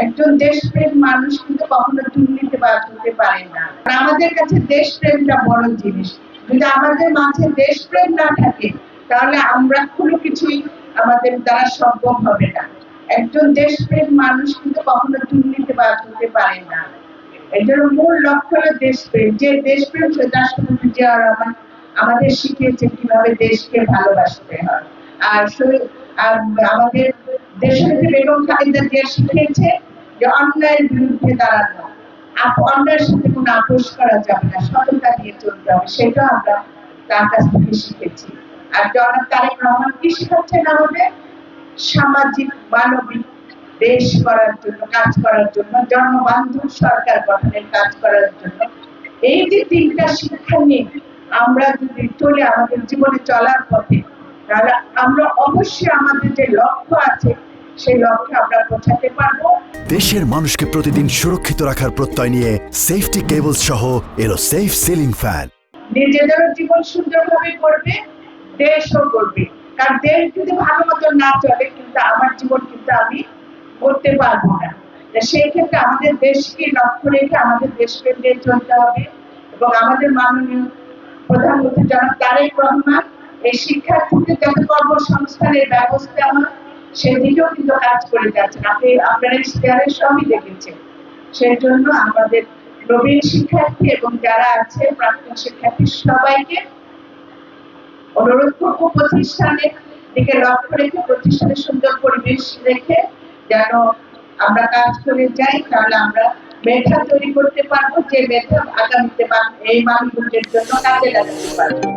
একজন দেশপ্রেম মানুষ কিন্তু কখনো দুর্নীতিবাজ হতে পারে না। আমাদের কাছে দেশপ্রেমটা বড় জিনিস। যদি আমাদের মাঝে দেশপ্রেম না থাকে তাহলে আমরা কোনো কিছুই আমাদের দ্বারা সম্ভব হবে না। একজন দেশপ্রেম মানুষ কিন্তু কখনো দুর্নীতিবাজ হতে পারে না। এটার মূল লক্ষ্য হলো দেশপ্রেম। যে দেশপ্রেম সে রাষ্ট্রপতি জিয়াউর রহমান আমাদের শিখিয়েছে কিভাবে দেশকে ভালোবাসতে হয়। আর আমাদের দেশনেত্রী বেগম খালেদা জিয়া শিখিয়েছে যে অন্যায়ের বিরুদ্ধে দাঁড়ানো, অন্যায়ের সাথে কোনো আপোষ করা যাবে না, সততা নিয়ে চলতে হবে। সেটা আমরা তার কাছ থেকে শিখেছি। আর জনাব তারেক রহমান কি শিখাচ্ছেন আমাদের? সামাজিক মানবিক দেশ করার জন্য, কাজ করার জন্য, জনবান্ধব সরকার গঠনের কাজ করার জন্য। এই যে তিনটা শিক্ষা নিয়ে আমরা যদি চলে আমাদের জীবনে চলার পথে, তাহলে আমরা অবশ্যই আমাদের যে লক্ষ্য আছে সেই লক্ষ্যে আমরা পৌঁছাতে পারবো। দেশের মানুষকে প্রতিদিন সুরক্ষিত রাখার প্রত্যয় নিয়ে সেফটি কেবলস সহ এলো সেফ সিলিং ফ্যান। নিজেদেরও জীবন সুন্দরভাবে করবে, দেশও করবে। কারণ দেশ যদি ভালো মতো না চলে কিন্তু আমার জীবন কিন্তু আমি করতে পারবো না। সেই ক্ষেত্রে আমাদের দেশকে লক্ষ্য রেখে আমাদের দেশকে নিয়ে চলতে হবে। এবং আমাদের মাননীয় প্রধানমন্ত্রী জনাব তারেক রহমান এই শিক্ষার্থীদের যাতে কর্মসংস্থানের ব্যবস্থা হয় সেদিকেও কিন্তু কাজ করে যাচ্ছেন। আপনারা ইশতেহারের সবই দেখেছেন। সেই জন্য আমাদের নবীন শিক্ষার্থী এবং যারা আছে প্রাক্তন শিক্ষার্থী সবাইকে অনুরোধ করব প্রতিষ্ঠানের দিকে লক্ষ্য রেখে, প্রতিষ্ঠানের সুন্দর পরিবেশ রেখে যেন আমরা কাজ করে যাই। তাহলে আমরা মেধা তৈরি করতে পারবো, যে মেধা আগামীতে এই মানুষদের জন্য কাজে লাগাতে পারবো।